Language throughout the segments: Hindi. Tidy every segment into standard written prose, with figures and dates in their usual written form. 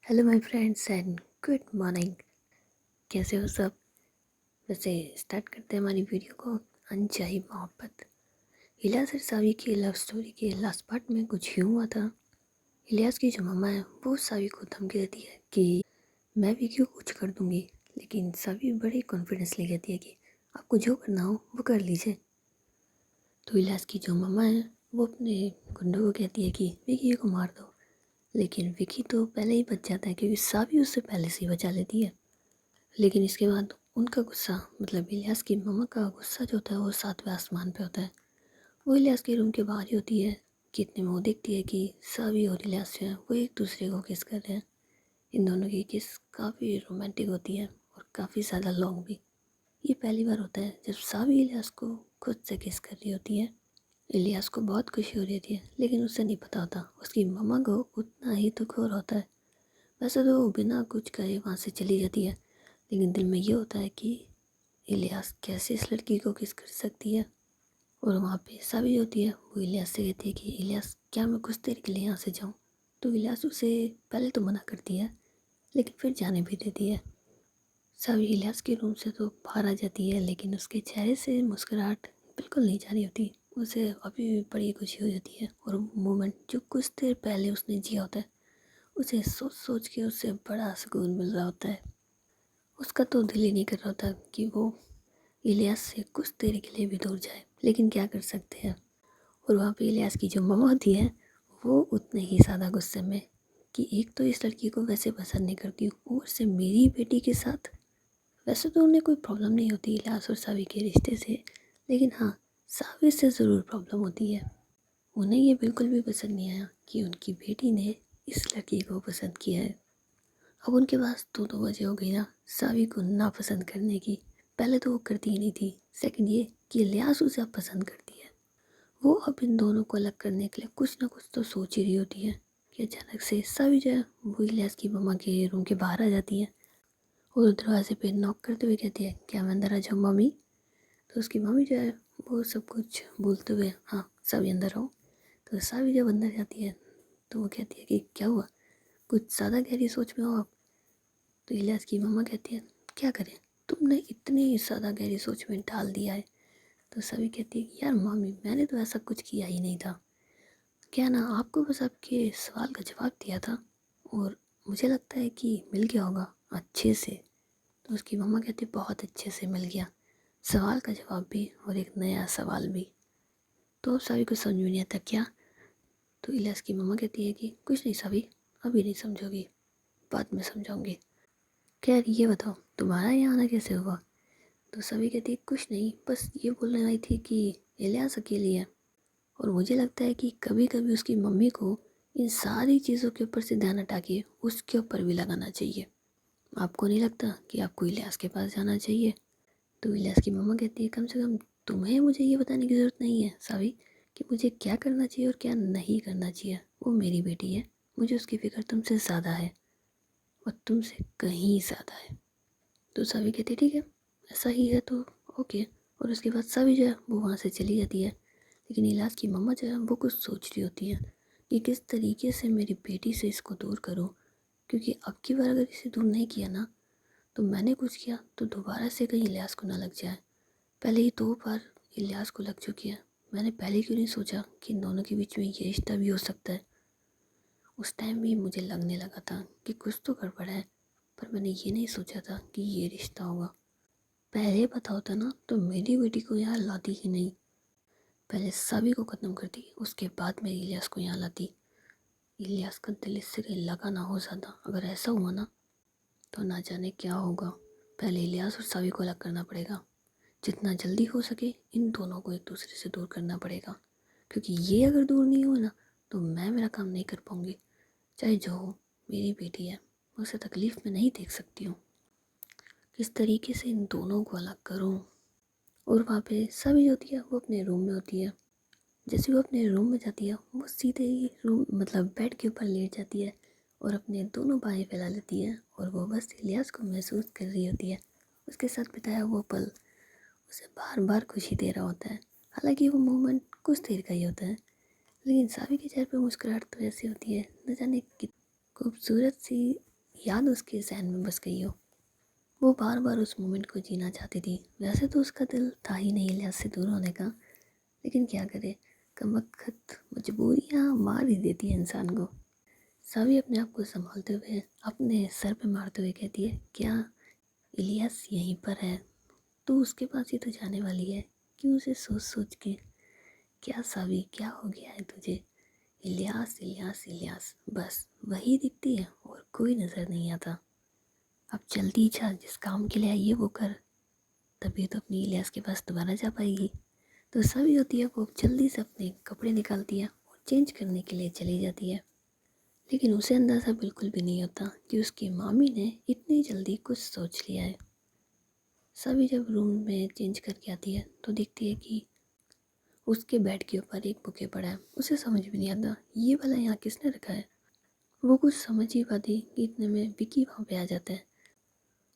Hello my friends and good morning. कैसे हो सब? वैसे स्टार्ट करते हैं हमारी वीडियो को। अनचाही मोहब्बत। इलियास और सावी की लव स्टोरी के लास्ट पार्ट में कुछ यूँ हुआ था। इलियास की जो मम्मा है वो सावी को धमकी देती है कि मैं भी क्यों कुछ कर दूंगी, लेकिन सावी बड़े कॉन्फिडेंसली कहती है कि आपको जो करना हो वो कर लीजिए। तो इलियास की जो मम्मा है वो अपने गुंडों को कहती है कि विकी को मार दो, लेकिन विकी तो पहले ही बच जाता है क्योंकि सावी उससे पहले से ही बचा लेती है। लेकिन इसके बाद उनका गुस्सा, मतलब इलियास की मम्मा का गुस्सा जो होता है वो सातवें आसमान पे होता है। वो इलियास के रूम के बाहर ही होती है कि इतने में वो देखती है कि सावी और इलियास जो है वो एक दूसरे को किस कर रहे हैं। इन दोनों की किस काफ़ी रोमांटिक होती है और काफ़ी ज़्यादा लॉन्ग भी। ये पहली बार होता है जब सावी इलियास को खुद से किस कर रही होती है। इलियास को बहुत खुशी हो रही थी लेकिन उसे नहीं पता होता उसकी मम्मा को उतना ही दुख हो रहा होता है। वैसे तो वो बिना कुछ कहे वहाँ से चली जाती है, लेकिन दिल में ये होता है कि इलियास कैसे इस लड़की को किस कर सकती है। और वहाँ पे सावी होती है, वो इलियास से कहती है कि इलियास क्या मैं कुछ देर के लिए यहाँ से जाऊँ। तो इलियास उसे पहले तो मना करती है लेकिन फिर जाने भी देती है। सावी इलियास के रूम से तो बाहर आ जाती है लेकिन उसके चेहरे से मुस्कुराहट बिल्कुल नहीं जा रही होती। उसे अभी भी बड़ी खुशी हो जाती है और मोमेंट जो कुछ देर पहले उसने जिया होता है उसे सोच सोच के उससे बड़ा सुकून मिल रहा होता है। उसका तो दिल ही नहीं कर रहा था कि वो इलियास से कुछ देर के लिए भी दूर जाए, लेकिन क्या कर सकते हैं। और वहाँ पे इलियास की जो मम्मा होती है वो उतने ही ज़्यादा गुस्से में कि एक तो इस लड़की को वैसे पसंद नहीं करती और से मेरी बेटी के साथ। वैसे तो उन्हें कोई प्रॉब्लम नहीं होती इलियास और सावी के रिश्ते से, लेकिन हाँ, सावी से ज़रूर प्रॉब्लम होती है। उन्हें ये बिल्कुल भी पसंद नहीं आया कि उनकी बेटी ने इस लड़की को पसंद किया है। अब उनके पास दो वजह हो गई ना सावी को नापसंद करने की। पहले तो वो करती ही नहीं थी, सेकंड ये कि इलियास उसे अब पसंद करती है। वो अब इन दोनों को अलग करने के लिए कुछ ना कुछ तो सोच ही रही होती है कि अचानक से सावी जो है वो इलियास की मम्मा के रूम के बाहर आ जाती है और दरवाजे पे नॉक करते हुए कहती है क्या मैं अंदर आ जाऊँ मम्मी। तो उसकी मम्मी जो है वो सब कुछ बोलते हुए हाँ सावी अंदर आओ। तो सावी जब अंदर जाती है तो वो कहती है कि क्या हुआ, कुछ ज़्यादा गहरी सोच में हो आप। तो इलियास की मम्मा कहती है क्या करें, तुमने इतनी ज़्यादा गहरी सोच में डाल दिया है। तो सभी कहती है यार मम्मी मैंने तो ऐसा कुछ किया ही नहीं था, क्या ना आपको बस आपके सवाल का जवाब दिया था और मुझे लगता है कि मिल गया होगा अच्छे से। तो उसकी मम्मा कहती है बहुत अच्छे से मिल गया, सवाल का जवाब भी और एक नया सवाल भी। तो अब सभी को समझ में नहीं आता क्या। तो इलियास की मम्मा कहती है कि कुछ नहीं सभी, अभी नहीं समझोगी, बाद में समझाऊंगी। खैर ये बताओ तुम्हारा यहाँ आना कैसे हुआ। तो सभी कहती है कुछ नहीं, बस ये बोलने आई थी कि इलियास अकेली है और मुझे लगता है कि कभी कभी उसकी मम्मी को इन सारी चीज़ों के ऊपर से ध्यान हटा के उसके ऊपर भी लगाना चाहिए। आपको नहीं लगता कि आपको इलियास के पास जाना चाहिए। तो इलियास की मम्मा कहती है कम से कम तुम्हें मुझे ये बताने की ज़रूरत नहीं है सावी कि मुझे क्या करना चाहिए और क्या नहीं करना चाहिए। वो मेरी बेटी है, मुझे उसकी फिक्र तुमसे ज़्यादा है और तुमसे कहीं ज़्यादा है। तो सावी कहती है ठीक है ऐसा ही है तो ओके। और उसके बाद सावी जो है वो वहाँ से चली जाती है। लेकिन इलियास की मम्मा जो है वो कुछ सोच रही होती है कि किस तरीके से मेरी बेटी से इसको दूर करूँ, क्योंकि अब की बार अगर इसे दूर नहीं किया ना तो मैंने कुछ किया तो दोबारा से कहीं इलियास को ना लग जाए। पहले ही 2 बार इलियास को लग चुकी है, मैंने पहले क्यों नहीं सोचा कि इन दोनों के बीच में ये रिश्ता भी हो सकता है। उस टाइम भी मुझे लगने लगा था कि कुछ तो गड़बड़ है, पर मैंने ये नहीं सोचा था कि ये रिश्ता होगा। पहले पता होता ना तो मेरी बेटी को यहाँ लाती ही नहीं, पहले सभी को ख़त्म करती उसके बाद मैं इलियास को यहाँ लाती। इलियास का दिल इससे कहीं लगा ना हो ज़्यादा, अगर ऐसा हुआ ना तो ना जाने क्या होगा। पहले इलियास और सभी को अलग करना पड़ेगा, जितना जल्दी हो सके इन दोनों को एक दूसरे से दूर करना पड़ेगा, क्योंकि ये अगर दूर नहीं हुआ ना तो मैं मेरा काम नहीं कर पाऊँगी। चाहे जो हो मेरी बेटी है, मैं उसे तकलीफ़ में नहीं देख सकती हूँ। किस तरीके से इन दोनों को अलग करूँ। और वहाँ पे सभी होती है वो अपने रूम में होती है। जैसे वो अपने रूम में जाती है वो सीधे ही रूम मतलब बेड के ऊपर लेट जाती है और अपने दोनों बाहें फैला लेती है और वो बस इलियास को महसूस कर रही होती है। उसके साथ बिताया वो पल उसे बार बार खुशी दे रहा होता है। हालांकि वो मोमेंट कुछ देर का ही होता है, लेकिन सावी के चेहरे पर मुस्कुराहट तो ऐसी होती है न जाने कि खूबसूरत सी याद उसके जहन में बस गई हो। वो बार बार उस मोमेंट को जीना चाहती थी। वैसे तो उसका दिल था ही नहीं इलियास से दूर होने का, लेकिन क्या करे, कमबख्त मजबूरियाँ मार ही देती है इंसान को। सावी अपने आप को संभालते हुए अपने सर पे मारते हुए कहती है, क्या इलियास यहीं पर है? तू उसके पास ही तो जाने वाली है, क्यों उसे सोच सोच के? क्या सावी, क्या हो गया है तुझे? इलियास इलियास इलियास, बस वही दिखती है और कोई नज़र नहीं आता। अब जल्दी जा, जिस काम के लिए आई है वो कर, तभी तो अपनी इलियास के पास दोबारा जा पाएगी। तो सभी होती है, वो जल्दी से अपने कपड़े निकालती है और चेंज करने के लिए चली जाती है। लेकिन उसे अंदाज़ा बिल्कुल भी नहीं होता कि उसकी मामी ने इतनी जल्दी कुछ सोच लिया है। सभी जब रूम में चेंज करके आती है तो देखती है कि उसके बेड के ऊपर एक बुके पड़ा है। उसे समझ भी नहीं आता ये वाला यहाँ किसने रखा है। वो कुछ समझ ही पाती कि इतने में विकी वहाँ पे आ जाता है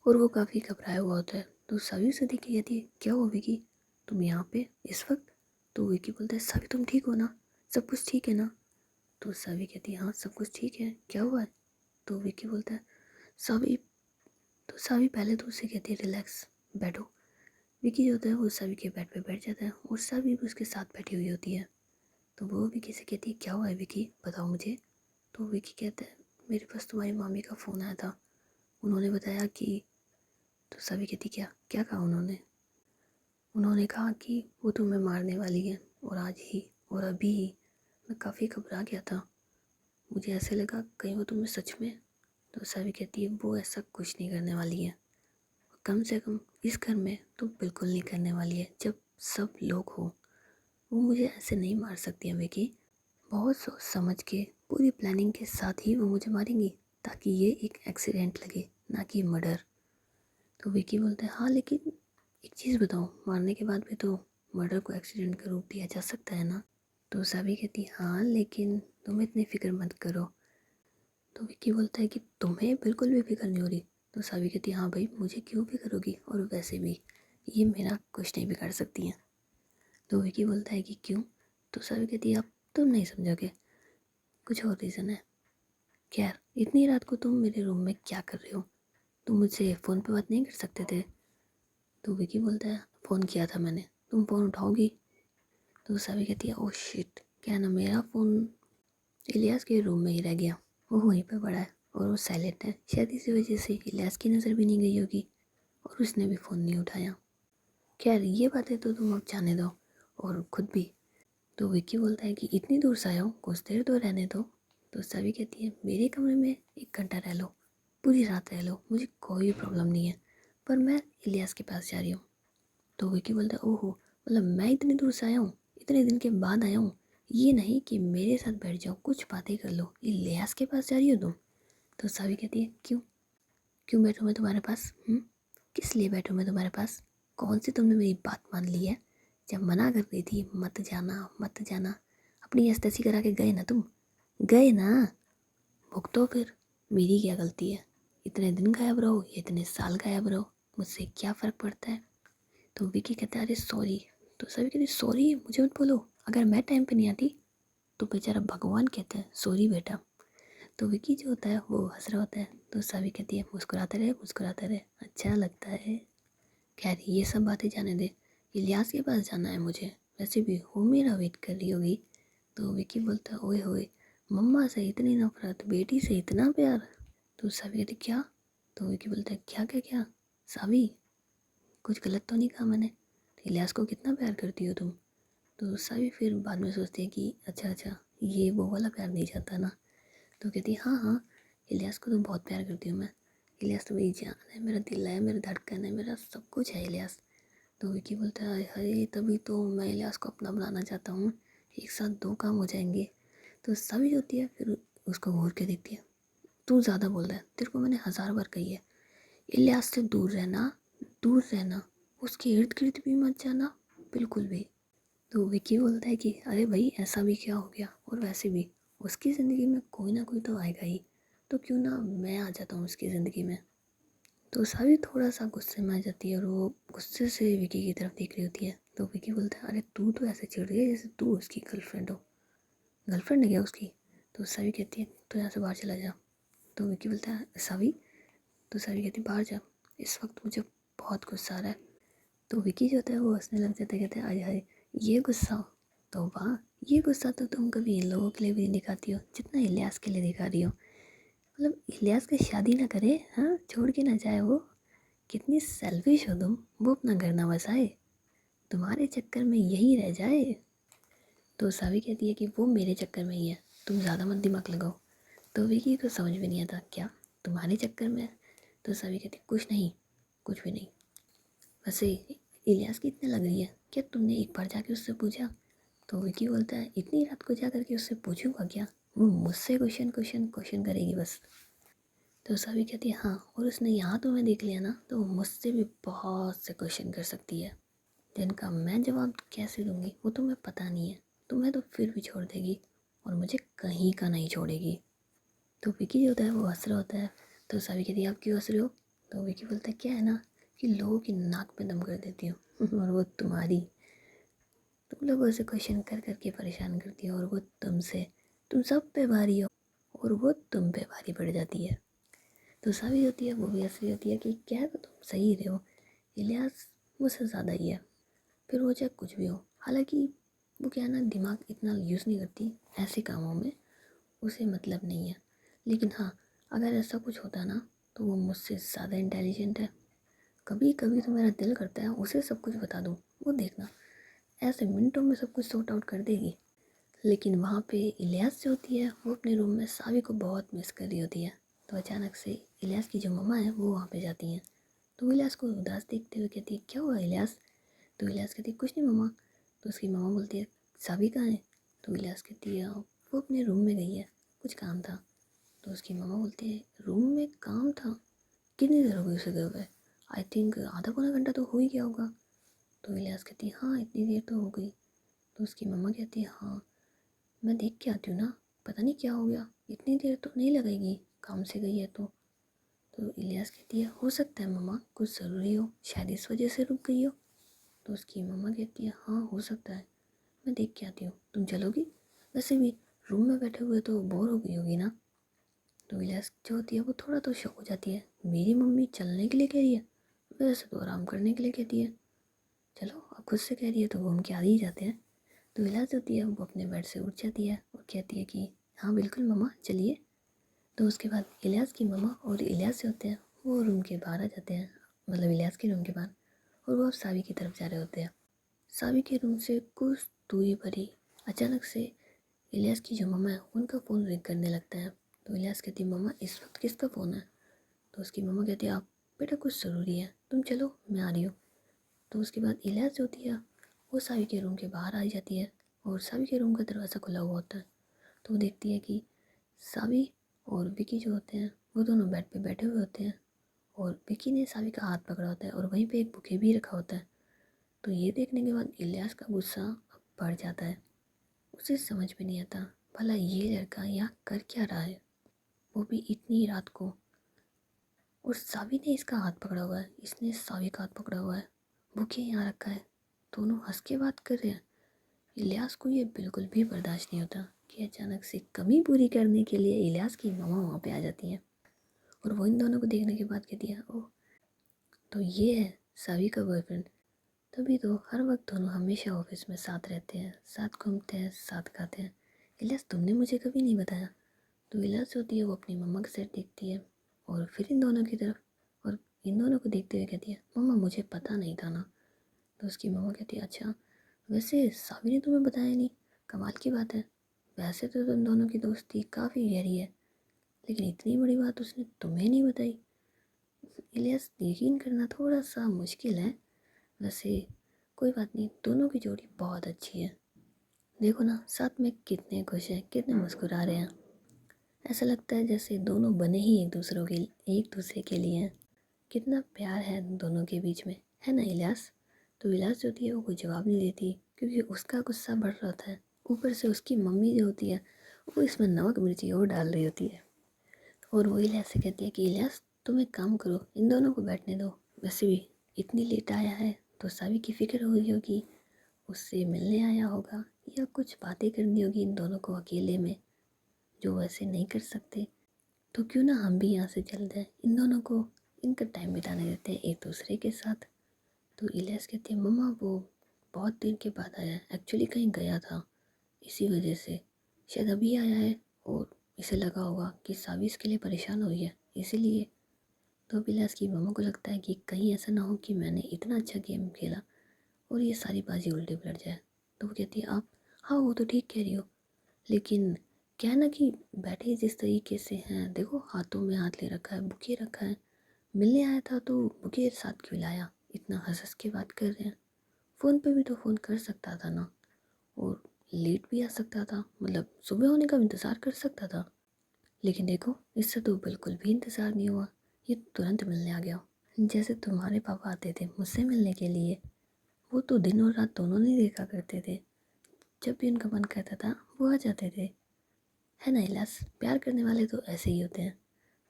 और वो काफ़ी घबराया हुआ होता है। तो सभी उसे देख के कहती है, क्या हो विकी, तुम यहाँ पे इस वक्त? तो विकी बोलता है, सभी तुम ठीक हो ना, सब कुछ ठीक है ना? तो सभी कहती है, हाँ सब कुछ ठीक है, क्या हुआ है? तो विकी बोलता है, सभी। तो सभी पहले तो उसे कहती है, रिलैक्स, बैठो। विकी जो होता है वो सभी के बेड पे बैठ जाता है और सभी भी उसके साथ बैठी हुई होती है। तो वो विकी से कहती है, क्या हुआ है विकी, बताओ मुझे। तो विकी कहता है, मेरे पास तुम्हारी मामी का फ़ोन आया था, उन्होंने बताया कि। तो सभी कहती, क्या क्या कहा उन्होंने? उन्होंने कहा कि वो तुम्हें मारने वाली है, और आज ही और अभी ही। मैं काफ़ी घबरा गया था, मुझे ऐसे लगा कहीं वो तुम्हें सच में। तो सभी कहती है, वो ऐसा कुछ नहीं करने वाली है, कम से कम इस घर में तो बिल्कुल नहीं करने वाली है। जब सब लोग हो, वो मुझे ऐसे नहीं मार सकती है विकी। बहुत सोच समझ के पूरी प्लानिंग के साथ ही वो मुझे मारेंगी, ताकि ये एक एक्सीडेंट लगे, ना कि मर्डर। तो विकी बोलते हैं, हाँ लेकिन एक चीज़ बताओ, मारने के बाद भी तो मर्डर को एक्सीडेंट का रूप दिया जा सकता है ना? तो सभी कहती, हाँ लेकिन तुम इतनी फिक्र मत करो। तो विक्की बोलता है कि तुम्हें बिल्कुल भी फिक्र नहीं हो रही? तो सभी कहती, हाँ भाई मुझे क्यों फिक्र होगी, और वैसे भी ये मेरा कुछ नहीं बिगाड़ सकती हैं। तो विक्की बोलता है कि क्यों? तो सभी कहती है, अब तुम नहीं समझोगे, कुछ और रीज़न है। खैर, इतनी रात को तुम मेरे रूम में क्या कर रहे हो? तुम मुझसे फ़ोन पे बात नहीं कर सकते थे? तो विक्की बोलता है, फ़ोन किया था मैंने, तुम फ़ोन उठाओगी? तो सभी कहती है, ओह शिट, क्या ना मेरा फ़ोन इलियास के रूम में ही रह गया, वो वहीं पे पड़ा है और वो साइलेंट है। शायद इसी वजह से इलियास की नज़र भी नहीं गई होगी और उसने भी फ़ोन नहीं उठाया। खैर ये बातें तो तुम अब जाने दो, और खुद भी। तो विक्की बोलता है कि इतनी दूर से आया हूँ, कुछ देर तो रहने दो। तो सभी कहती है, मेरे कमरे में 1 घंटा रह लो, पूरी रात रह लो, मुझे कोई प्रॉब्लम नहीं है, पर मैं इलियास के पास जा रही हूँ। तो विक्की बोलता है, ओहो, मतलब मैं इतनी दूर से आया हूँ, इतने दिन के बाद आया हूँ, ये नहीं कि मेरे साथ बैठ जाओ, कुछ बातें कर लो, इलियास के पास जा रही हो तुम? तो सावी कहती है, क्यों, क्यों बैठूँ मैं तुम्हारे पास? किस लिए बैठूँ मैं तुम्हारे पास? कौन सी तुमने मेरी बात मान ली है? जब मना कर रही थी मत जाना मत जाना, अपनी ऐसी करा के गए ना तुम, गए ना, भुगतो फिर। मेरी क्या गलती है? इतने दिन गायब रहो या इतने साल गायब रहो, मुझसे क्या फ़र्क पड़ता है? तो विकी कहता है, अरे सॉरी। तो सभी कहते, सॉरी मुझे मत बोलो, अगर मैं टाइम पे नहीं आती तो बेचारा भगवान कहता है सॉरी बेटा। तो विकी जो होता है वो हंस रहा होता है। तो सभी कहती है, मुस्कुराते रहे, अच्छा लगता है। खैर ये सब बातें जाने दे, इलियास के पास जाना है मुझे, वैसे भी वो मेरा वेट कर रही होगी। तो विकी बोलता है, ओए होए, मम्मा से इतनी नफरत, बेटी से इतना प्यार। तो सभी कहती, क्या? तो विकी बोलता है, क्या क्या क्या सावी, कुछ गलत तो नहीं कहा मैंने? इलियास को कितना प्यार करती हो तुम? तो सभी फिर बाद में सोचते हैं कि अच्छा अच्छा, ये वो वाला प्यार नहीं चाहता ना। तो कहती है, हाँ हाँ, इलियास को तो बहुत प्यार करती हूँ मैं, इलियास तो मेरी जान है, मेरा दिल है, मेरा धड़कन है, मेरा सब कुछ है इलियास। तो विकी बोलता है, अरे तभी तो मैं इलियास को अपना बनाना चाहता हूँ, एक साथ 2 काम हो जाएंगे। तो सभी होती है फिर उसको घूर के देखती है, तू ज़्यादा बोल रहा है, तेरे को मैंने 1000 बार कही है, इलियास से दूर रहना, दूर रहना, उसके इर्द गिर्द भी मत जाना, बिल्कुल भी। तो विकी बोलता है कि अरे भाई ऐसा भी क्या हो गया, और वैसे भी उसकी ज़िंदगी में कोई ना कोई तो आएगा ही, तो क्यों ना मैं आ जाता हूँ उसकी ज़िंदगी में। तो सावी थोड़ा सा गुस्से में आ जाती है और वो गुस्से से विकी की तरफ देख रही होती है। तो विकी बोलता है, अरे तू तो ऐसे चिढ़ रही है जैसे तू उसकी गर्लफ्रेंड हो। गर्लफ्रेंड है क्या उसकी? तो सावी कहती है, तो यहाँ से बाहर चला जा। तो विकी बोलता है सावी, तो सावी कहती बाहर जा, इस वक्त मुझे बहुत गुस्सा आ रहा है। तो विकी जो होता है वो हंसने लग जाता है, कहते हैं अरे हाय ये गुस्सा, तो वाह ये गुस्सा तो तुम कभी इन लोगों के लिए भी नहीं दिखाती हो जितना इलियास के लिए दिखा रही हो। मतलब इलियास की शादी ना करे, हाँ छोड़ के ना जाए वो, कितनी सेल्फिश हो तुम, वो अपना घर ना बसाए, तुम्हारे चक्कर में यही रह जाए। तो सावी कहती है कि वो मेरे चक्कर में ही है, तुम ज़्यादा मत दिमाग लगाओ। तो विकी को समझ में नहीं आता क्या तुम्हारे चक्कर में है। तो सावी कहती कुछ नहीं, कुछ भी नहीं, वैसे इलियास की इतने लग रही है, क्या तुमने एक बार जाके उससे पूछा। तो विकी बोलता है इतनी रात को जा करके उससे पूछूंगा क्या, वो मुझसे क्वेश्चन क्वेश्चन क्वेश्चन करेगी बस। तो सावी कहती है हाँ, और उसने यहाँ तुम्हें देख लिया ना तो वो मुझसे भी बहुत से क्वेश्चन कर सकती है, जिनका मैं जवाब कैसे दूंगी वो तुम्हें पता नहीं है। तुम्हें तो फिर भी छोड़ देगी और मुझे कहीं का नहीं छोड़ेगी। तो विकी जो होता है वो हंस रहा होता है। तो सावी कहती है आप क्यों हंस रहे हो। तो विकी बोलता है क्या है ना कि लोगों की नाक पे दम कर देती हूँ और वो तुम्हारी, तुम लोगों से क्वेश्चन कर करके परेशान करती हो और वो तुमसे, तुम सब पे भारी हो और वो तुम पे भारी पड़ जाती है। तो सावी होती है वो भी हंस रही होती है कि क्या तो तुम सही रहे हो, इलियास मुझसे ज़्यादा ही है, फिर वो चाहे कुछ भी हो। हालांकि वो क्या है ना दिमाग इतना यूज़ नहीं करती ऐसे कामों में, उसे मतलब नहीं है। लेकिन हाँ अगर ऐसा कुछ होता ना तो वो मुझसे ज़्यादा इंटेलिजेंट है। कभी कभी तो मेरा दिल करता है उसे सब कुछ बता दूँ, वो देखना ऐसे मिनटों में सब कुछ सॉर्ट आउट कर देगी। लेकिन वहाँ पे इलियास जो होती है वो अपने रूम में सावी को बहुत मिस कर रही होती है। तो अचानक से इलियास की जो मम्मा है वो वहाँ पे जाती हैं। तो इलियास को उदास देखते हुए कहती है क्या हुआ इलियास। तो इलियास कहती है कुछ नहीं मम्मा। तो उसकी मम्मा बोलती है सावी कहाँ है। तो इलियास कहती है वो अपने रूम में गई है, कुछ काम था। तो उसकी मम्मा बोलती है रूम में काम था, कितनी देर हो गई उसे गए हुए। आई थिंक आधा पौना घंटा तो हो ही गया होगा। तो इलियास कहती है हाँ इतनी देर तो हो गई। तो उसकी मम्मा कहती है हाँ मैं देख के आती हूँ ना, पता नहीं क्या हो गया, इतनी देर तो नहीं लगेगी, काम से गई है तो इलियास कहती है हो सकता है मम्मा कुछ ज़रूरी हो, शायद इस वजह से रुक गई हो। तो उसकी मम्मा कहती है हाँ हो सकता है, मैं देख के आती हूँ, तुम चलोगी। वैसे भी रूम में बैठे हुए तो बोर हो गई होगी ना। तो इलियास जो होती है वो थोड़ा तो शौक हो जाती है, मेरी मम्मी चलने के लिए कह रही है, वैसे तो आराम करने के लिए कहती है, चलो अब खुद से कह रही है तो घूम के आ ही जाते हैं। तो इलियास होती है वो अपने बेड से उठ जाती है और कहती है कि हाँ बिल्कुल मम्मा चलिए। तो उसके बाद इलियास की मम्मा और इलियास जो होते हैं वो रूम के बाहर आ जाते हैं, मतलब इलियास के रूम के बाहर, और वो अब सावी की तरफ जा रहे होते हैं। सावी के रूम से कुछ दूरी पर ही अचानक से इलियास की जो मम्मा है उनका फ़ोन रिंग करने लगता है। तो इलियास कहती है मम्मा इस वक्त किसका फ़ोन है। तो उसकी मम्मा कहती है आप बेटा कुछ ज़रूरी है, तुम चलो मैं आ रही हूँ। तो उसके बाद इलियास जो होती है वो सावी के रूम के बाहर आ जाती है और सावी के रूम का दरवाज़ा खुला हुआ होता है। तो वो देखती है कि सावी और विकी जो होते हैं वो दोनों बेड पे बैठे हुए होते हैं और विकी ने सावी का हाथ पकड़ा होता है और वहीं पे एक बुके भी रखा होता है। तो ये देखने के बाद इलियास का गुस्सा बढ़ जाता है, उसे समझ में नहीं आता भला ये लड़का यहाँ कर क्या रहा है, वो भी इतनी रात को। और सावी ने इसका हाथ पकड़ा हुआ है, इसने सावी का हाथ पकड़ा हुआ है, बुके यहाँ रखा है, दोनों हंस के बात कर रहे हैं। इलियास को ये बिल्कुल भी बर्दाश्त नहीं होता कि अचानक से कमी पूरी करने के लिए इलियास की मामा वहाँ पे आ जाती हैं और वो इन दोनों को देखने के बाद कहती है ओह तो ये है सावी का बॉयफ्रेंड, तभी तो हर वक्त दोनों हमेशा ऑफिस में साथ रहते हैं, साथ घूमते हैं, साथ खाते हैं। इलियास तुमने मुझे कभी नहीं बताया। तो इलियास होती है वो अपनी मम्मा के साथ देखती है और फिर इन दोनों की तरफ, और इन दोनों को देखते हुए कहती है मम्मा मुझे पता नहीं था ना। तो उसकी मम्मा कहती है अच्छा वैसे सावी ने तुम्हें बताया नहीं, कमाल की बात है, वैसे तो तुम दोनों की दोस्ती काफ़ी गहरी है लेकिन इतनी बड़ी बात उसने तुम्हें नहीं बताई। इलियास यकीन करना थोड़ा सा मुश्किल है, वैसे कोई बात नहीं, दोनों की जोड़ी बहुत अच्छी है, देखो ना साथ में कितने खुश हैं, कितने मुस्कुरा रहे हैं, ऐसा लगता है जैसे दोनों बने ही एक दूसरे के लिए हैं। कितना प्यार है दोनों के बीच में, है ना इलियास। तो इलियास जो होती है वो कोई जवाब नहीं देती क्योंकि उसका गुस्सा बढ़ रहा होता है, ऊपर से उसकी मम्मी जो होती है वो इसमें नमक मिर्ची और डाल रही होती है। और वो इलियास से कहती है कि इलियास तुम एक काम करो, इन दोनों को बैठने दो, वैसे भी इतनी लेट आया है तो सभी की फिक्र हो रही होगी, उससे मिलने आया होगा या कुछ बातें करनी होगी इन दोनों को अकेले में जो वैसे नहीं कर सकते। तो क्यों ना हम भी यहाँ से चल जाए, इन दोनों को इनका टाइम बिताने देते हैं एक दूसरे के साथ। तो इलियास कहती है मम्मा वो बहुत दिन के बाद आया है, एक्चुअली कहीं गया था, इसी वजह से शायद अभी आया है और इसे लगा होगा कि सावी इसके लिए परेशान हुई है इसीलिए। तो इलियास की मम्मा को लगता है कि कहीं ऐसा ना हो कि मैंने इतना अच्छा गेम खेला और ये सारी बाजी उल्टी पलट जाए। तो वो कहती है आप, हाँ वो तो ठीक कह रही हो, लेकिन क्या है ना कि बैठे जिस तरीके से हैं, देखो हाथों में हाथ ले रखा है, बुके रखा है, मिलने आया था तो बुके साथ क्यों लाया, इतना हंस हंस के बात कर रहे हैं, फ़ोन पे भी तो फ़ोन कर सकता था ना, और लेट भी आ सकता था, मतलब सुबह होने का इंतज़ार कर सकता था। लेकिन देखो इससे तो बिल्कुल भी इंतज़ार नहीं हुआ, ये तुरंत मिलने आ गया। जैसे तुम्हारे पापा आते थे मुझसे मिलने के लिए, वो तो दिन और रात दोनों नहीं देखा करते थे, जब भी उनका मन करता था वो आ जाते थे। है ना इलास, प्यार करने वाले तो ऐसे ही होते हैं।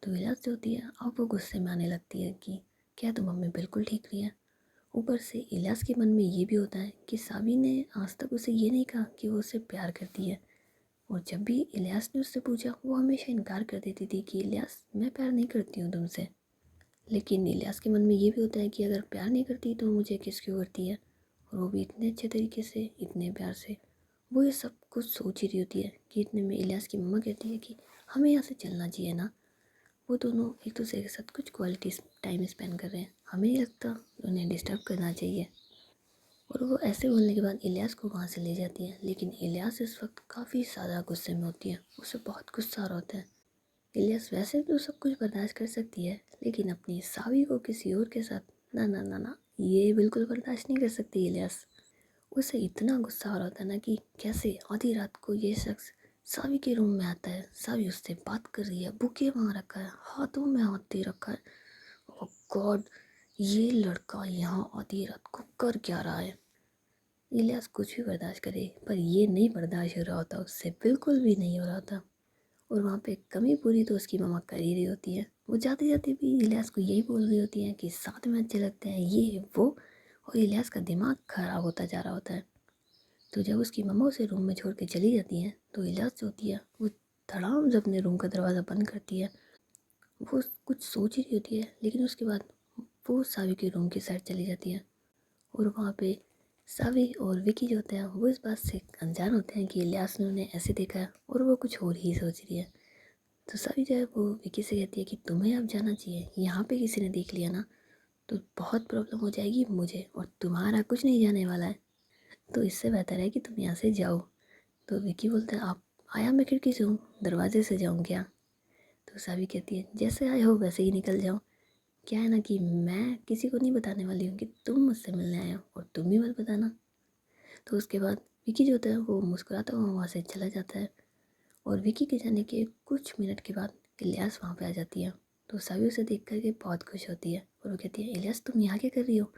तो इलास जो होती है अब वो गुस्से में आने लगती है कि क्या तुम मम्मी बिल्कुल ठीक नहीं है। ऊपर से इलियास के मन में ये भी होता है कि सावी ने आज तक उसे ये नहीं कहा कि वो उससे प्यार करती है, और जब भी इलियास ने उससे पूछा वो हमेशा इनकार कर देती थी कि इलियास मैं प्यार नहीं करती हूँ तुमसे। लेकिन इलियास के मन में ये भी होता है कि अगर प्यार नहीं करती तो मुझे किस क्यों करती है, और वो भी इतने अच्छे तरीके से, इतने प्यार से। वो ये सब कुछ सोच ही रही होती है कि इतने में इलियास की मम्मा कहती है कि हमें यहाँ से चलना चाहिए ना, वो दोनों एक दूसरे के साथ कुछ क्वालिटी टाइम स्पेंड कर रहे हैं, हमें नहीं लगता उन्हें डिस्टर्ब करना चाहिए। और वो ऐसे बोलने के बाद इलियास को वहाँ से ले जाती है, लेकिन इलियास इस वक्त काफ़ी ज़्यादा गुस्से में होती है, उसे बहुत गुस्सा आ रहा होता है। इलियास वैसे तो सब कुछ बर्दाश्त कर सकती है, लेकिन अपनी सावी को किसी और के साथ ना ना ना ना, ये बिल्कुल बर्दाश्त नहीं कर सकती इलियास। उसे इतना गुस्सा आ रहा था ना कि कैसे आधी रात को ये शख्स सावी के रूम में आता है, सावी उससे बात कर रही है, बुके वहाँ रखा है, हाथों में हाथ दे रखा है। ओह गॉड, ये लड़का यहाँ आधी रात को कर क्या रहा है। इलियास कुछ भी बर्दाश्त करे पर ये नहीं बर्दाश्त हो रहा होता, उससे बिल्कुल भी नहीं हो रहा था। और वहाँ पे कमी पूरी तो उसकी मम्मा कर ही रही होती है, वो जाते जाते भी इलियास को यही बोल रही होती है कि साथ में अच्छे लगते हैं ये वो, और इलियास का दिमाग खराब होता जा रहा होता है। तो जब उसकी मम्मा उसे रूम में छोड़ के चली जाती है तो इलियास जो होती है वो धड़ाम से अपने रूम का दरवाज़ा बंद करती है। वो कुछ सोच ही रही होती है, लेकिन उसके बाद वो सावी के रूम की साइड चली जाती है, और वहाँ पे सावी और विकी जो होते हैं वो इस बात से अनजान होते हैं कि इलियास ने उन्हें ऐसे देखा है और वो कुछ और ही सोच रही है। तो सावी जो है वो विकी से कहती है कि तुम्हें अब जाना चाहिए, यहाँ पे किसी ने देख लिया ना तो बहुत प्रॉब्लम हो जाएगी मुझे, और तुम्हारा कुछ नहीं जाने वाला है, तो इससे बेहतर है कि तुम यहाँ से जाओ। तो विकी बोलता है आप, आया मैं खिड़की से हूँ, दरवाजे से जाऊँ क्या। तो सावी कहती है जैसे आए हो वैसे ही निकल जाओ, क्या है ना कि मैं किसी को नहीं बताने वाली हूँ कि तुम मुझसे मिलने आए हो, और तुम भी मत बताना। तो उसके बाद विकी जो होता है वो मुस्कुराता हुआ वहाँ से चला जाता है, और विकी के जाने के कुछ मिनट के बाद इलियास वहाँ पे आ जाती है। तो सावी उसे देख करके बहुत खुश होती है और वो कहती है इलियास तुम यहाँ क्या कर रही हो,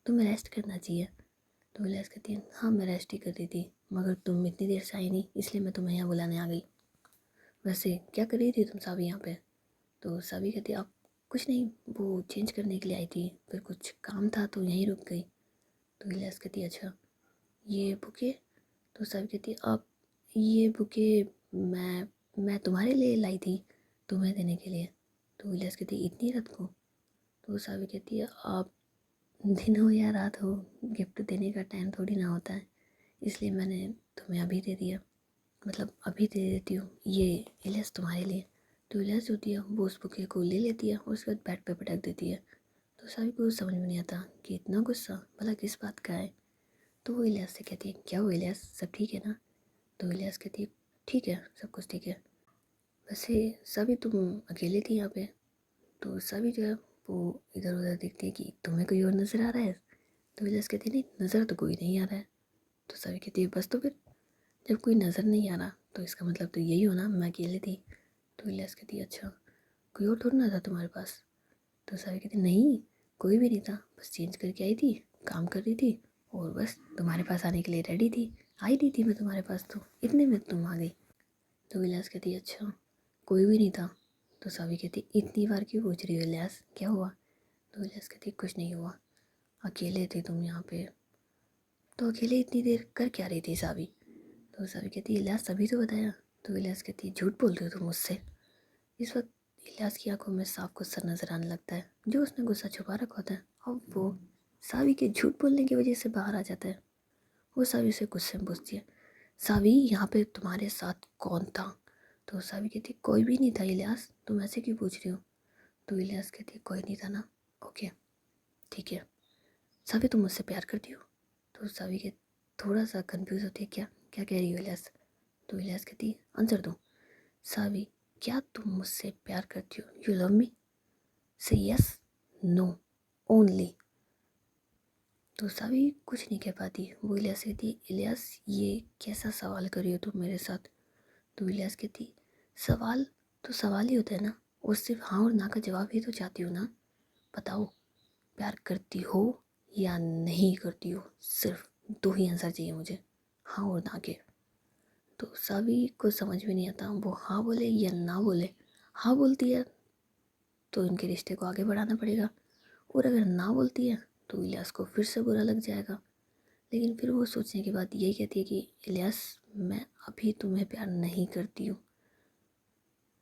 तुम्हें रेस्ट करना चाहिए। तो इलियास कहती है हाँ मैं रेस्ट ही कर रही थी, मगर तुम इतनी देर से आई नहीं इसलिए मैं तुम्हें यहाँ बुलाने आ गई। वैसे क्या कर रही थी तुम सावी यहाँ पे। तो सावी कहती है आप, कुछ नहीं, वो चेंज करने के लिए आई थी, फिर कुछ काम था तो यहीं रुक गई। तो इलियास कहती है अच्छा ये बुके। तो सावी कहती है आप, ये बुके मैं तुम्हारे लिए लाई थी, तुम्हें देने के लिए। तो इलियास कहती है इतनी रात को। तो सावी कहती है आप, दिन हो या रात हो, गिफ्ट देने का टाइम थोड़ी ना होता है, इसलिए मैंने तुम्हें अभी दे दिया, मतलब अभी दे देती हूँ, ये इलियास तुम्हारे लिए। तो इलियास जो होती है वो उस बुके को ले लेती है और उसके बाद बेड पे पटक देती है। तो सावी को समझ में नहीं आता कि इतना गुस्सा भला किस बात का है। तो वो इलियास से कहती है क्या हुआ इलियास, सब ठीक है ना। तो इलियास कहती है ठीक है सब कुछ ठीक है। वैसे सभी तुम अकेले थी यहाँ पे। तो सभी जो है वो इधर उधर देखती है कि तुम्हें कोई और नज़र आ रहा है। तो इलियास कहती है नहीं नज़र तो कोई नहीं आ रहा है। तो सभी कहती है बस तो फिर, जब कोई नज़र नहीं आ रहा तो इसका मतलब तो यही हो ना मैं अकेले थी। तो इलियास कहती है अच्छा कोई और थोड़ा ना था तुम्हारे पास। तो सभी कहती नहीं कोई भी नहीं था, बस चेंज करके आई थी, काम कर रही थी, और बस तुम्हारे पास आने के लिए रेडी थी, आई नहीं थी मैं तुम्हारे पास तो इतने में तुम आ गई। तो विलास कहती अच्छा कोई भी नहीं था। तो सावी कहती इतनी बार क्यों पूछ रही हो विलास क्या हुआ। तो विलास कहती कुछ नहीं हुआ, अकेले थे तुम यहाँ पे। तो अकेले इतनी देर कर क्या रही थी सावी। तो सावी कहती विलास तभी तो बताया। तो विलास कहती झूठ बोल रही हो तुम मुझसे। इस वक्त इलियास की आंखों में साफ गुस्सा नजर आने लगता है। जो उसने गुस्सा छुपा रखा होता है अब वो सावी के झूठ बोलने की वजह से बाहर आ जाता है। वो सावी से गुस्से में पूछती है, सावी यहाँ पे तुम्हारे साथ कौन था? तो सावी कहती है, कोई भी नहीं था इलियास, तुम ऐसे क्यों पूछ रही हो? तो इलियास कहती है, कोई नहीं था ना, ओके ठीक है। सावी तुम मुझसे प्यार करती हो? तो सावी के थोड़ा सा कंफ्यूज होती है, क्या क्या कह रही हो इलियास? तो इलियास कहती है, आंसर दो सावी, क्या तुम मुझसे प्यार करती हो? You love me? से यस, नो, ओनली। तो सावी कुछ नहीं कह पाती। वो इलियास कहती, इलियास ये कैसा सवाल कर रही हो तुम मेरे साथ? तो इलियास कहती, सवाल तो सवाल ही होता है ना, और सिर्फ हाँ और ना का जवाब ही तो चाहती हो ना। बताओ, प्यार करती हो या नहीं करती हो? सिर्फ दो ही आंसर चाहिए मुझे, हाँ और ना के। तो सावी को समझ में नहीं आता वो हाँ बोले या ना बोले। हाँ बोलती है तो इनके रिश्ते को आगे बढ़ाना पड़ेगा, और अगर ना बोलती है तो इलियास को फिर से बुरा लग जाएगा। लेकिन फिर वो सोचने के बाद यही कहती है कि इलियास मैं अभी तुम्हें प्यार नहीं करती हूँ।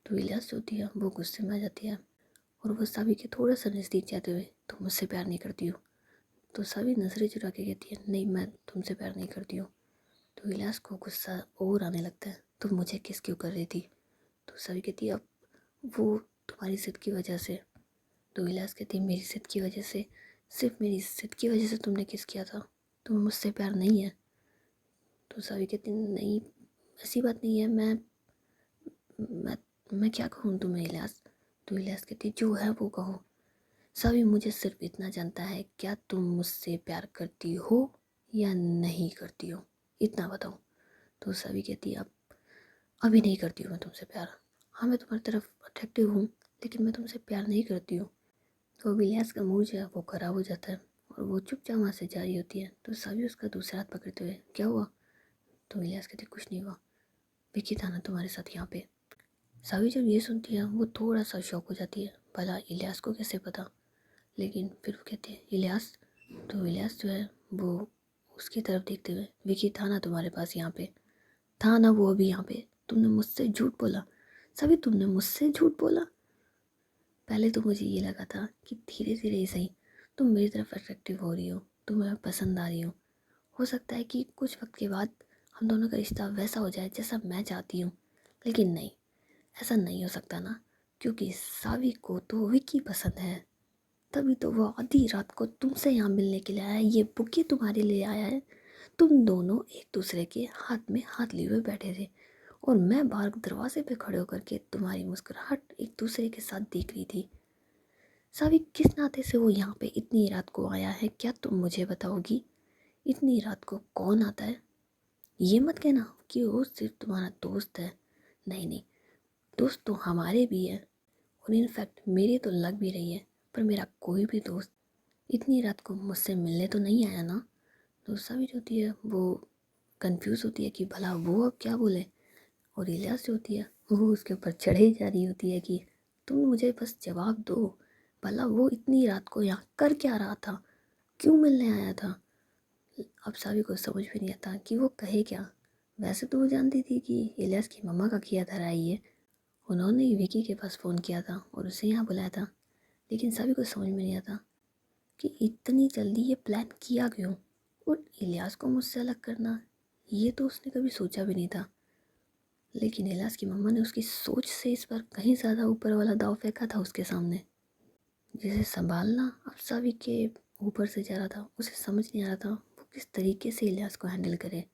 तो इलियास होती है वो गुस्से में आ जाती है और वो सावी के थोड़ा सा नज़दीक जाते हुए, तुम मुझसे प्यार नहीं करती हो? तो सावी नजरें चुरा के कहती है, नहीं मैं तुमसे प्यार नहीं करती हूँ। तो इलियास को गुस्सा और आने लगता है, तुम मुझे किस क्यों कर रही थी? तो सावी कहती है, अब वो तुम्हारी जिद की वजह से। तो इलियास कहती है, मेरी जिद की वजह से? सिर्फ मेरी जिद की वजह से तुमने किस किया था? तुम्हें मुझसे प्यार नहीं है? तो सावी कहती, नहीं ऐसी बात नहीं है, मैं मैं क्या कहूँ तुम्हें इलियास? तो इलियास कहती, जो है वो कहो। सावी मुझे सिर्फ इतना जानता है, क्या तुम मुझसे प्यार करती हो या नहीं करती हो, इतना बताओ। तो सावी कहती, अब अभी नहीं करती हूँ मैं तुमसे प्यार। हाँ मैं तुम्हारी तरफ अट्रैक्टिव हूँ, लेकिन मैं तुमसे प्यार नहीं करती हूँ। तो अब इलियास का मूड जो है वो ख़राब हो जाता है और वो चुपचाप वहाँ से जा रही होती है। तो सावी उसका दूसरा हाथ पकड़ते हुए, क्या हुआ? तो इलियास कहते, कुछ नहीं हुआ, विकी था ना तुम्हारे साथ यहाँ पे? सावी जब ये सुनती है वो थोड़ा सा शॉक हो जाती है, भला इलियास को कैसे पता? लेकिन फिर वो कहते हैं, इलियास? तो इलियास जो है वो उसकी तरफ देखते हुए, विकी था ना तुम्हारे पास यहाँ पे? था ना वो अभी यहाँ पे? तुमने मुझसे झूठ बोला। सभी तुमने मुझसे झूठ बोला। पहले तो मुझे ये लगा था कि धीरे धीरे ही सही तुम मेरी तरफ अट्रैक्टिव हो रही हो, तुम मैं पसंद आ रही हो सकता है कि कुछ वक्त के बाद हम दोनों का रिश्ता वैसा हो जाए जैसा मैं चाहती हूँ। लेकिन नहीं, ऐसा नहीं हो सकता ना, क्योंकि सावी को तो विकी पसंद है। तभी तो वो आधी रात को तुमसे यहाँ मिलने के लिए आया है, ये बुके तुम्हारे लिए आया है। तुम दोनों एक दूसरे के हाथ में हाथ लिए हुए बैठे थे और मैं बाहर दरवाजे पे खड़े होकर के तुम्हारी मुस्कुराहट एक दूसरे के साथ देख रही थी। सावी किस नाते से वो यहाँ पे इतनी रात को आया है, क्या तुम मुझे बताओगी? इतनी रात को कौन आता है? ये मत कहना कि वो सिर्फ तुम्हारा दोस्त है। नहीं नहीं, दोस्त तो हमारे भी है, और इनफैक्ट मेरी तो लग भी रही है, पर मेरा कोई भी दोस्त इतनी रात को मुझसे मिलने तो नहीं आया ना। तो सावी जो होती है वो कंफ्यूज होती है कि भला वो अब क्या बोले, और इलियास जो होती है वो उसके ऊपर चढ़े जा रही होती है कि तुम मुझे बस जवाब दो, भला वो इतनी रात को यहाँ कर क्या रहा था, क्यों मिलने आया था? अब सावी को समझ में नहीं आता कि वो कहे क्या। वैसे तो वो जानती थी कि इलियास की मम्मा का किया धरा है ये, उन्होंने ही विकी के पास फ़ोन किया था और उसे यहाँ बुलाया था। लेकिन सभी को समझ में नहीं आता कि इतनी जल्दी ये प्लान किया क्यों, और इलियास को मुझसे अलग करना, ये तो उसने कभी सोचा भी नहीं था। लेकिन इलियास की मम्मा ने उसकी सोच से इस बार कहीं ज़्यादा ऊपर वाला दाव फेंका था उसके सामने, जिसे संभालना अब सभी के ऊपर से जा रहा था। उसे समझ नहीं आ रहा था वो किस तरीके से इलियास को हैंडल करे।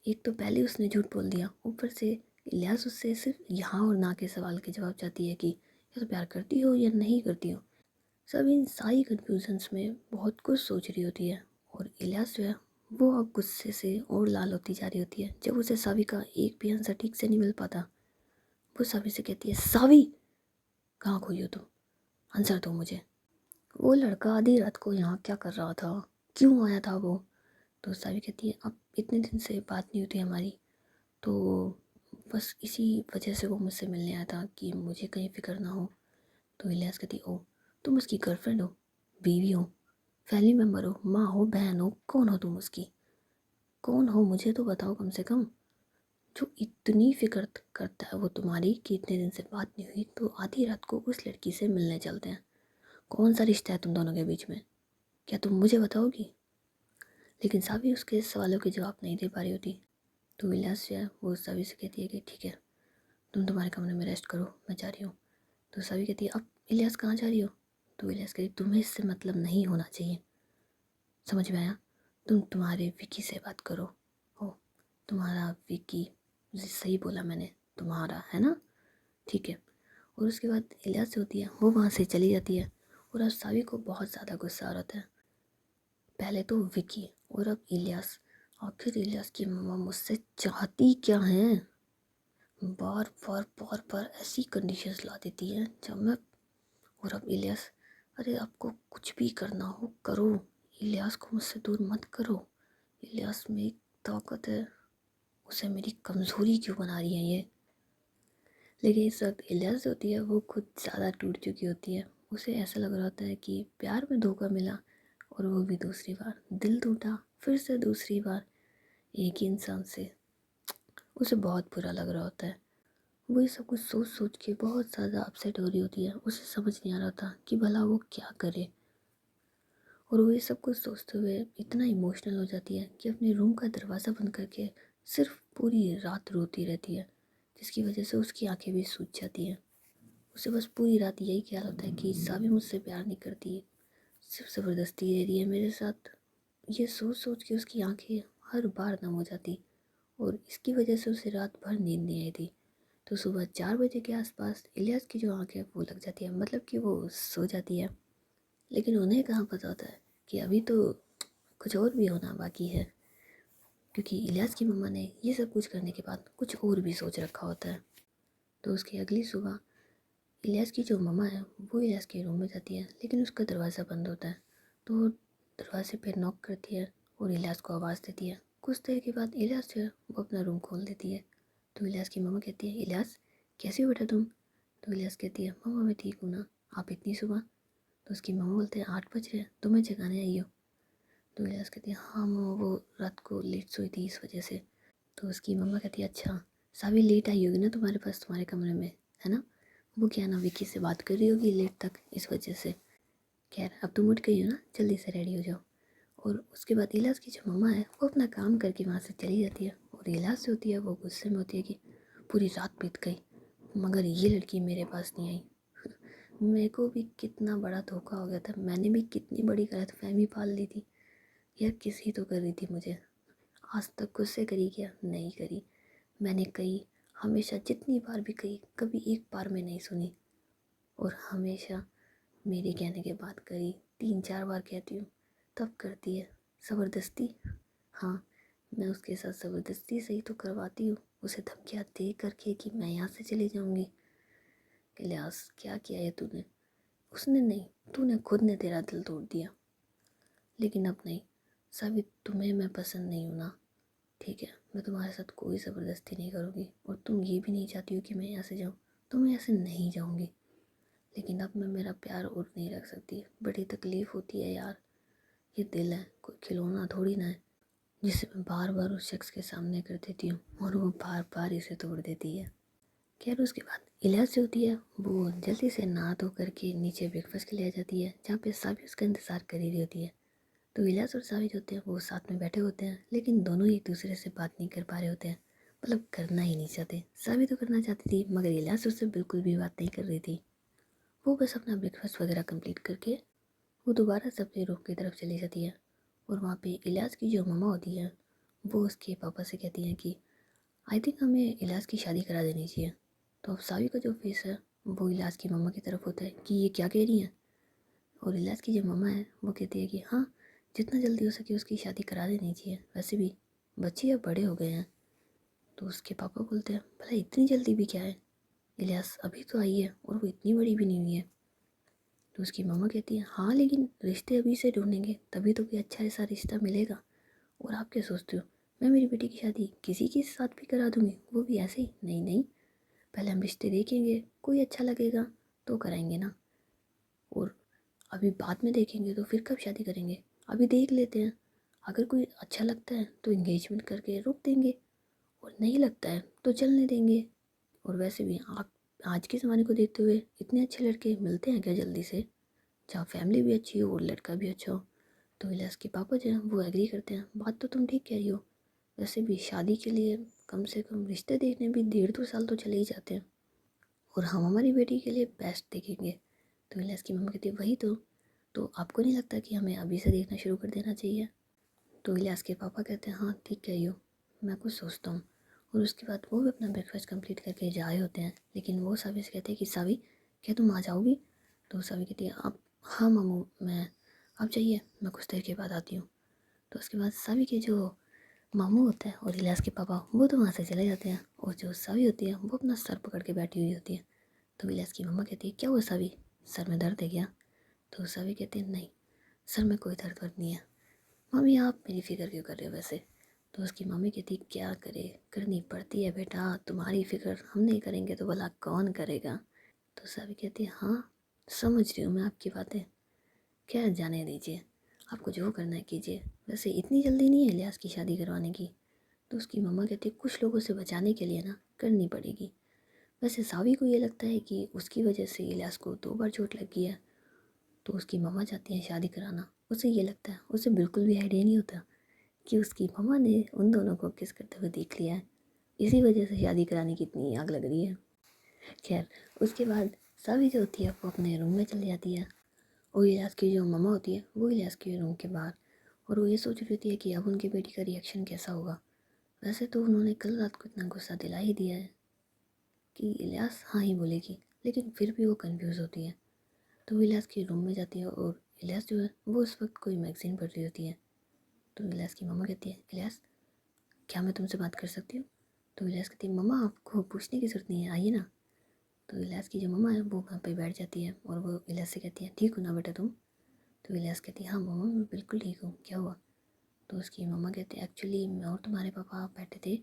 एक तो पहले उसने झूठ बोल दिया, ऊपर से इलियास उससे सिर्फ यहाँ और ना के सवाल के जवाब चाहती है कि या तो प्यार करती हो या नहीं करती हो। सब इन सारी कन्फ्यूजन्स में बहुत कुछ सोच रही होती है, और इलियास जो है वो अब गुस्से से और लाल होती जा रही होती है जब उसे सावी का एक भी आंसर ठीक से नहीं मिल पाता। वो सावी से कहती है, सावी कहाँ खोई हो तुम, आंसर दो मुझे। वो लड़का आधी रात को यहाँ क्या कर रहा था, क्यों आया था वो? तो सावी कहती है, अब इतने दिन से बात नहीं होती हमारी, तो बस इसी वजह से वो मुझसे मिलने आया था कि मुझे कहीं फ़िक्र ना हो। तो इलियास कहती, ओ तुम उसकी गर्लफ्रेंड हो, बीवी हो, फैमिली मेम्बर हो, माँ हो, बहन हो, कौन हो तुम उसकी? कौन हो मुझे तो बताओ कम से कम। जो इतनी फिक्र करता है वो तुम्हारी कि इतने दिन से बात नहीं हुई तो आधी रात को उस लड़की से मिलने चलते हैं। कौन सा रिश्ता है तुम दोनों के बीच में, क्या तुम मुझे बताओगी? लेकिन सावी उसके सवालों के जवाब नहीं दे पा रही होती। तो इलियास जो है वो सावी से कहती है कि ठीक है, तुम तुम्हारे कमरे में रेस्ट करो, मैं जा रही हूँ। तो सावी कहती है अब इलियास कहाँ जा रही हो? तो इलियास कहती तुम्हें इससे मतलब नहीं होना चाहिए, समझ में आया? तुम तुम्हारे विकी से बात करो। हो, तुम्हारा विकी, सही बोला मैंने, तुम्हारा है ना, ठीक है। और उसके बाद इलियास जो होती है वो वहाँ से चली जाती है। और अब सावी को बहुत ज़्यादा गुस्सा आ रहा है। पहले तो विकी और अब इलियास। आखिर इलियास की मम्मा मुझसे चाहती क्या है? बार बार बार बार ऐसी कंडीशंस ला देती है जब मैं। और अब इलियास, अरे आपको कुछ भी करना हो करो, इलियास को मुझसे दूर मत करो। इलियास में एक ताकत है, उसे मेरी कमज़ोरी क्यों बना रही है ये? लेकिन इस वक्त इलियास होती है वो खुद ज़्यादा टूट चुकी होती है। उसे ऐसा लग रहा होता है कि प्यार में धोखा मिला, और वो भी दूसरी बार। दिल टूटा फिर से दूसरी बार एक ही इंसान से। उसे बहुत बुरा लग रहा होता है। वो ये सब कुछ सोच सोच के बहुत ज़्यादा अपसेट हो रही होती है। उसे समझ नहीं आ रहा था कि भला वो क्या करे। और वो ये सब कुछ सोचते हुए इतना इमोशनल हो जाती है कि अपने रूम का दरवाज़ा बंद करके सिर्फ पूरी रात रोती रहती है, जिसकी वजह से उसकी आंखें भी सूज जाती हैं। उसे बस पूरी रात यही ख्याल होता है कि सावी मुझसे प्यार नहीं करती, सिर्फ ज़बरदस्ती रह रही है मेरे साथ। ये सोच सोच के उसकी आंखें हर बार नम हो जाती, और इसकी वजह से उसे रात भर नींद नहीं आई थी। तो सुबह 4 बजे के आसपास इलियास की जो आंखें वो लग जाती है, मतलब कि वो सो जाती है। लेकिन उन्हें कहाँ पता होता है कि अभी तो कुछ और भी होना बाकी है, क्योंकि इलियास की मम्मा ने ये सब कुछ करने के बाद कुछ और भी सोच रखा होता है। तो उसकी अगली सुबह इलियास की जो मम्मा है वो इलियास के रूम में जाती है, लेकिन उसका दरवाज़ा बंद होता है। तो वो दरवाजे पे नॉक करती है और इलियास को आवाज़ देती है। कुछ देर के बाद इलियास जो है वो अपना रूम खोल देती है। तो इलियास की मम्मा कहती है इलियास कैसी हो बेटा तुम? तो इलियास कहती है मम्मा मैं ठीक हूँ ना, आप इतनी सुबह? तो उसकी मम्मा बोलते हैं 8 बज रहे हैं, तुम्हें जगाने आई हो? तो इलियास कहती है हाँ मम्मा, वो रात को लेट सोई थी इस वजह से। तो उसकी मम्मा कहती है अच्छा, सावी लेट आई होगी ना तुम्हारे पास, तुम्हारे कमरे में, है ना? वो क्या ना विकी से बात कर रही होगी लेट तक इस वजह से। खैर अब तुम उठ गई हो ना, जल्दी से रेडी हो जाओ। और उसके बाद इलियास की जो मम्मा है वो अपना काम करके वहाँ से चली जाती है। और इलियास जो होती है वो गुस्से में होती है कि पूरी रात बीत गई मगर ये लड़की मेरे पास नहीं आई। मेरे को भी कितना बड़ा धोखा हो गया था, मैंने भी कितनी बड़ी गलतफहमी पाल ली थी। यह किसी तो कर रही थी मुझे। आज तक गुस्से करी क्या? नहीं करी। मैंने कही, हमेशा जितनी बार भी कही, कभी एक बार में नहीं सुनी। और हमेशा मेरे कहने के बाद करी, 3-4 बार कहती हूँ तब करती है। ज़बरदस्ती, हाँ, मैं उसके साथ ज़बरदस्ती से ही तो करवाती हूँ, उसे धमकियाँ दे करके कि मैं यहाँ से चली जाऊँगी। इलियास क्या किया है तूने? उसने नहीं, तूने खुद ने, तेरा दिल तोड़ दिया। लेकिन अब नहीं साबित, तुम्हें मैं पसंद नहीं हूँ ना, ठीक है? मैं तुम्हारे साथ कोई ज़बरदस्ती नहीं करूँगी, और तुम ये भी नहीं चाहती हो कि मैं यहाँ से जाऊँ, तो मैं यहाँ से नहीं जाऊँगी। लेकिन अब मैं मेरा प्यार और नहीं रख सकती, बड़ी तकलीफ़ होती है यार। ये दिल है, कोई खिलौना थोड़ी ना है जिसे मैं बार बार उस शख्स के सामने कर देती हूँ और वो बार बार इसे तोड़ देती है। खैर उसके बाद इलियास जो होती है वो जल्दी से नहा धो करके नीचे ब्रेकफास्ट के लिए आ जाती है, जहाँ पे साबी उसका इंतज़ार कर ही रही होती है। तो इलियास और साबी जो होते हैं वो साथ में बैठे होते हैं, लेकिन दोनों एक दूसरे से बात नहीं कर पा रहे होते हैं, मतलब करना ही नहीं चाहते। साबी तो करना चाहती थी मगर इलियास उससे बिल्कुल भी बात नहीं कर रही थी। वो बस अपना ब्रेकफास्ट वगैरह कंप्लीट करके वो दोबारा से अपने रूम की तरफ चली जाती है। और वहाँ पे इलियास की जो मम्मा होती है वो उसके पापा से कहती हैं कि आई थिंक हमें इलियास की शादी करा देनी चाहिए। तो अब सावी का जो फेस है वो इलियास की मम्मा की तरफ होता है कि ये क्या कह रही हैं। और इलियास की जो मम्मा है वो कहती है कि हाँ, जितना जल्दी हो सके उसकी शादी करा देनी चाहिए, वैसे भी बच्चे अब बड़े हो गए हैं। तो उसके पापा बोलते हैं भला इतनी जल्दी भी क्या है, इलियास अभी तो आई है और वो इतनी बड़ी भी नहीं हुई है। तो उसकी मम्मा कहती है हाँ, लेकिन रिश्ते अभी से ढूंढेंगे तभी तो कोई अच्छा ऐसा रिश्ता मिलेगा। और आप क्या सोचते हो मैं मेरी बेटी की शादी किसी के साथ भी करा दूंगी, वो भी ऐसे ही? नहीं नहीं, पहले हम रिश्ते देखेंगे, कोई अच्छा लगेगा तो कराएंगे ना। और अभी बाद में देखेंगे तो फिर कब शादी करेंगे, अभी देख लेते हैं, अगर कोई अच्छा लगता है तो एंगेजमेंट करके रोक देंगे। और नहीं लगता है तो चलने देंगे। और वैसे भी आप आज के ज़माने को देखते हुए इतने अच्छे लड़के मिलते हैं क्या जल्दी से, जहाँ फैमिली भी अच्छी हो और लड़का भी अच्छा हो। तो इलियास के पापा जो हैं वो एग्री करते हैं। बात तो तुम ठीक कह रही हो, वैसे भी शादी के लिए कम से कम रिश्ते देखने भी 1.5-2 साल तो चले ही जाते हैं, और हम हमारी बेटी के लिए बेस्ट देखेंगे। तो इलियास की मम्मा कहती है वही तो आपको नहीं लगता कि हमें अभी से देखना शुरू कर देना चाहिए? तो इलियास के पापा कहते हैं हाँ ठीक कह रही हो, मैं कुछ सोचता हूँ। और उसके बाद वो भी अपना ब्रेकफास्ट कंप्लीट करके जा रहे होते हैं, लेकिन वो सावी से कहते हैं कि सावी क्या तुम आ जाओगी? तो सावी कहती है आप, हाँ मामू मैं, आप जाइए मैं कुछ देर के बाद आती हूँ। तो उसके बाद सावी के जो मामू होते हैं और इलियास के पापा वो तो वहाँ से चले जाते हैं, और जो सावी होती है वो अपना सर पकड़ के बैठी हुई होती है। तो इलियास की मम्मा कहती है क्या हुआ सावी, सर में दर्द है क्या? तो सावी कहती है नहीं सर में कोई दर्द वर्द नहीं है। मम्मी आप मेरी फ़िक्र क्यों कर रहे हो वैसे? तो उसकी मम्मी कहती क्या करे, करनी पड़ती है बेटा, तुम्हारी फ़िक्र हम नहीं करेंगे तो भला कौन करेगा? तो सावी कहती है हाँ समझ रही हूँ मैं आपकी बातें, क्या जाने दीजिए, आपको जो करना है कीजिए, वैसे इतनी जल्दी नहीं है इलियास की शादी करवाने की। तो उसकी मम्मा कहती है कुछ लोगों से बचाने के लिए ना करनी पड़ेगी। वैसे सावी को ये लगता है कि उसकी वजह से इलियास को 2 बार चोट लग गई है, तो उसकी मम्मा चाहती हैं शादी कराना। उसे ये लगता है, उसे बिल्कुल भी आइडिया नहीं होता कि उसकी मम्मा ने उन दोनों को किस करते हुए देख लिया है, इसी वजह से शादी कराने की इतनी आग लग रही है। खैर उसके बाद सावी जो होती है वो अपने रूम में चली जाती है, और इलियास की जो मम्मा होती है वो इलियास के रूम के बाहर, और वो ये सोच रही होती है कि अब उनकी बेटी का रिएक्शन कैसा होगा। वैसे तो उन्होंने कल रात को इतना गुस्सा दिला ही दिया है कि इलियास हाँ ही बोलेगी, लेकिन फिर भी वो कंफ्यूज होती है। तो वो इलियास के रूम में जाती है, और इलियास जो है वो उस वक्त कोई मैगज़ीन पढ़ रही होती है। तो इलियास की मम्मा कहती है इलियास क्या मैं तुमसे बात कर सकती हूँ? तो इलियास कहती है मम्मा आपको पूछने की ज़रूरत नहीं है, आइए ना। तो इलियास की जो मम्मा है वो वहाँ पे बैठ जाती है, और वो इलियास से कहती है ठीक हो ना बेटा तुम? तो इलियास कहती है हाँ मम्मा मैं बिल्कुल ठीक हूँ, क्या हुआ? तो उसकी मम्मा कहती है एक्चुअली मैं और तुम्हारे पापा बैठे थे,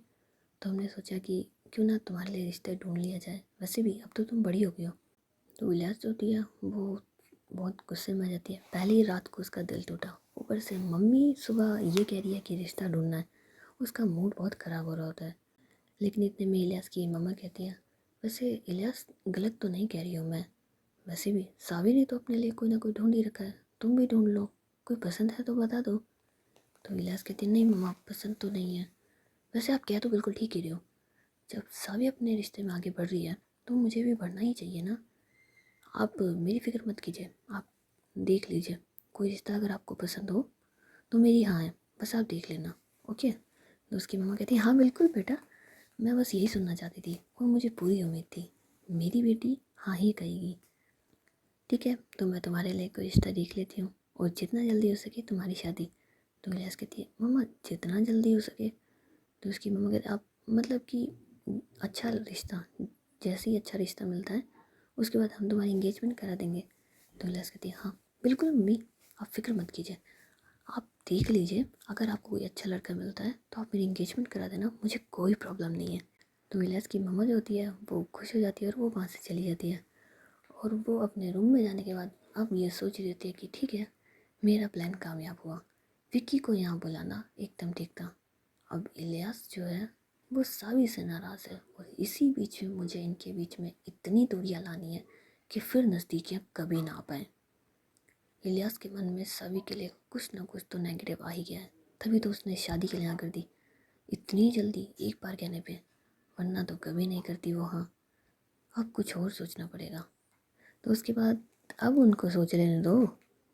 तो हमने सोचा कि क्यों ना तुम्हारे लिए रिश्ते ढूंढ लिया जाए, वैसे भी अब तो तुम बड़ी हो गई हो। तो इलियास जो होती है वो बहुत गुस्से में आ जाती है, पहली ही रात को उसका दिल टूटा, ऊपर से मम्मी सुबह ये कह रही है कि रिश्ता ढूंढना है, उसका मूड बहुत ख़राब हो रहा होता है। लेकिन इतने में इलियास की मम्मा कहती है वैसे इलियास गलत तो नहीं कह रही हूँ मैं, वैसे भी सावी ने तो अपने लिए कोई ना कोई ढूंढ ही रखा है, तुम भी ढूंढ लो, कोई पसंद है तो बता दो। तो इलियास कहती है नहीं मम्मा पसंद तो नहीं है। वैसे आप कह तो बिल्कुल ठीक ही रहे हो, जब सावी अपने रिश्ते में आगे बढ़ रही है तो मुझे भी बढ़ना ही चाहिए ना। आप मेरी फ़िक्र मत कीजिए, आप देख लीजिए, कोई रिश्ता अगर आपको पसंद हो तो मेरी हाँ है, बस आप देख लेना, ओके। तो उसकी मम्मा कहती है हाँ बिल्कुल बेटा, मैं बस यही सुनना चाहती थी और मुझे पूरी उम्मीद थी मेरी बेटी हाँ ही कहेगी। ठीक है तो मैं तुम्हारे लिए कोई रिश्ता देख लेती हूँ, और जितना जल्दी हो सके तुम्हारी शादी। तो इलियास कहती है मम्मा जितना जल्दी हो सके? तो उसकी मम्मा कहती है आप मतलब कि अच्छा रिश्ता, जैसे ही अच्छा रिश्ता मिलता है उसके बाद हम तुम्हारी इंगेजमेंट करा देंगे। तो इलियास कहती है हाँ बिल्कुल मम्मी, आप फिक्र मत कीजिए, आप देख लीजिए, अगर आपको कोई अच्छा लड़का मिलता है तो आप मेरी इंगेजमेंट करा देना, मुझे कोई प्रॉब्लम नहीं है। तो इलियास की मम्मा जो होती है वो खुश हो जाती है और वो वहाँ से चली जाती है, और वो अपने रूम में जाने के बाद अब ये सोच रही होती है कि ठीक है मेरा प्लान कामयाब हुआ, विक्की को यहाँ बुलाना एकदम ठीक था। अब इलियास जो है वो सावी से नाराज़ है, और इसी बीच में मुझे इनके बीच में इतनी दूरियां लानी है कि फिर नज़दीकियाँ कभी ना आ पाएँ। इलियास के मन में सावी के लिए कुछ ना कुछ तो नेगेटिव आ ही गया है, तभी तो उसने शादी के लिए हाँ कर दी इतनी जल्दी एक बार कहने पे, वरना तो कभी नहीं करती वो हाँ। अब कुछ और सोचना पड़ेगा। तो उसके बाद अब उनको सोच लेने दो,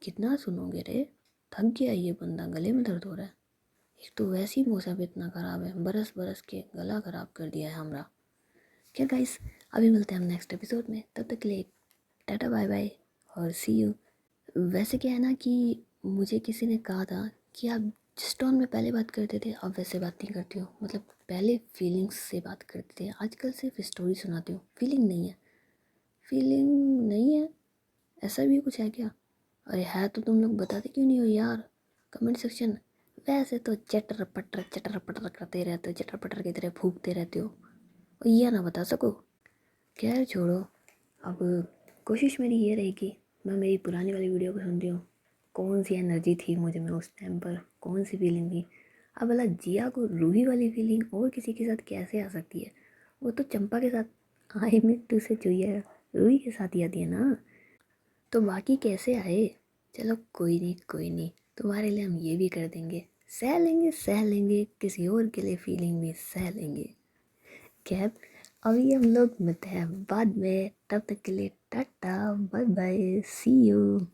कितना सुनोगे रे, थक गया ये बंदा, गले में दर्द हो रहा है, एक तो वैसे ही मौसम इतना ख़राब है, बरस बरस के गला ख़राब कर दिया है हमारा। क्या गाइस, अभी मिलते हैं हम नेक्स्ट एपिसोड में, तब तक के लिए टाटा बाय बाय और सी यू। वैसे क्या है ना कि मुझे किसी ने कहा था कि आप जिस टोन में पहले बात करते थे अब वैसे बात नहीं करती हो, मतलब पहले फीलिंग्स से बात करते थे, आजकल सिर्फ स्टोरी सुनाते हो, फीलिंग नहीं है। फीलिंग नहीं है, ऐसा भी कुछ है क्या? अरे है तो तुम लोग बताते क्यों नहीं हो यार, कमेंट सेक्शन। वैसे तो चटर पटर करते रहते हो, चटर पटर की तरह फूकते रहते हो, और यह ना बता सको। खैर छोड़ो, अब कोशिश मेरी ये रहेगी मैं मेरी पुरानी वाली वीडियो को सुनती हूँ, कौन सी एनर्जी थी मुझ में उस टाइम पर, कौन सी फीलिंग थी, अब भला जिया को रूही वाली फीलिंग और किसी के साथ कैसे आ सकती है? वो तो चंपा के साथ आई में तुझसे चुईया रूही के साथ ही आती है ना, तो बाकी कैसे आए? चलो कोई नहीं कोई नहीं, तुम्हारे लिए हम ये भी कर देंगे, सह लेंगे, किसी और के लिए फीलिंग भी सह लेंगे। खैर अभी हम लोग मिलते हैं बाद में, तब तक के लिए tata bye bye see you.